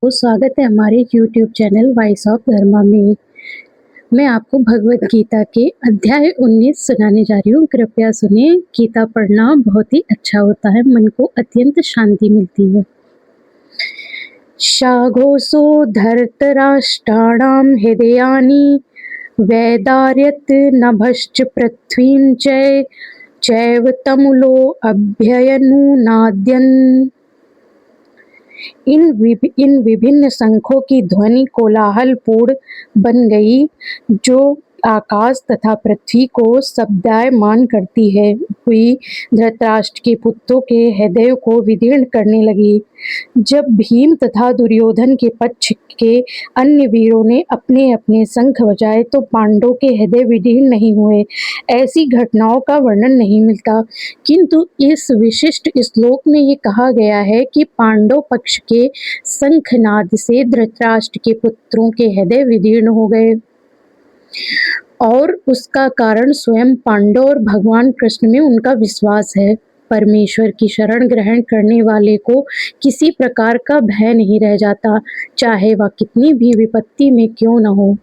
तो स्वागत है हमारे यूट्यूब चैनल वॉइस ऑफ धर्मा में। मैं आपको भगवत गीता के अध्याय 19 सुनाने जा रही हूँ। कृपया सुनिए। गीता पढ़ना बहुत ही अच्छा होता है, मन को अत्यंत शांति मिलती है। शाघोषो धर्तराष्ट्राणां हृदयानि वैदार्यत नभश्च पृथ्वीं चैव तमुलो अभ्ययनुनाद्यन्। इन विभिन्न शंखों की ध्वनि कोलाहल पूर्ण बन गई, जो आकाश तथा पृथ्वी को शब्दायमान करती है हुई धृतराष्ट्र के पुत्रों के हृदय को विदीर्ण करने लगी। जब भीम तथा दुर्योधन के पक्ष के अन्य वीरों ने अपने अपने शंख बजाए तो पांडवों के हृदय विदीर्ण नहीं हुए। ऐसी घटनाओं का वर्णन नहीं मिलता, किंतु इस विशिष्ट श्लोक में ये कहा गया है कि पांडव पक्ष के शंखनाद से धृतराष्ट्र के पुत्रों के हृदय विदीर्ण हो गए, और उसका कारण स्वयं पांडव और भगवान कृष्ण में उनका विश्वास है। परमेश्वर की शरण ग्रहण करने वाले को किसी प्रकार का भय नहीं रह जाता, चाहे वह कितनी भी विपत्ति में क्यों न हो।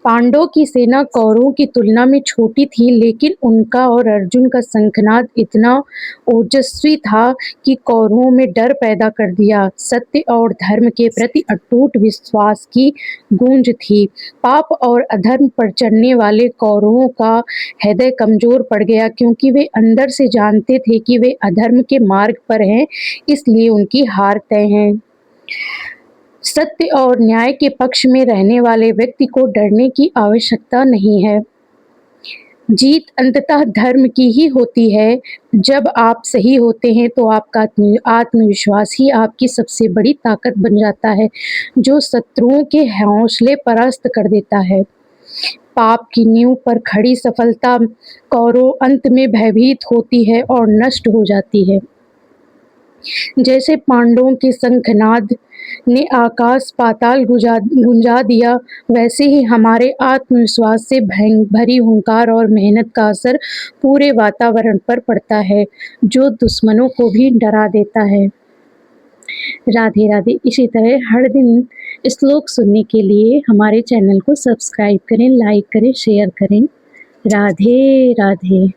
पांडवों की सेना कौरवों की तुलना में छोटी थी, लेकिन उनका और अर्जुन का शंखनाद इतना ओजस्वी था कि कौरवों में डर पैदा कर दिया। सत्य और धर्म के प्रति अटूट विश्वास की गूंज थी। पाप और अधर्म पर चढ़ने वाले कौरवों का हृदय कमजोर पड़ गया, क्योंकि वे अंदर से जानते थे कि वे अधर्म के मार्ग पर हैं, इसलिए उनकी हार तय है। सत्य और न्याय के पक्ष में रहने वाले व्यक्ति को डरने की आवश्यकता नहीं है। जीत अंततः धर्म की ही होती है। जब आप सही होते हैं तो आपका आत्मविश्वास ही आपकी सबसे बड़ी ताकत बन जाता है, जो शत्रुओं के हौसले परास्त कर देता है। पाप की नींव पर खड़ी सफलता कौरव अंत में भयभीत होती है और नष्ट हो जाती है। जैसे पांडवों के शंखनाद ने आकाश पाताल गुंजा दिया, वैसे ही हमारे आत्मविश्वास से भरी हुंकार और मेहनत का असर पूरे वातावरण पर पड़ता है, जो दुश्मनों को भी डरा देता है। राधे राधे। इसी तरह हर दिन श्लोक सुनने के लिए हमारे चैनल को सब्सक्राइब करें, लाइक करें, शेयर करें। राधे राधे।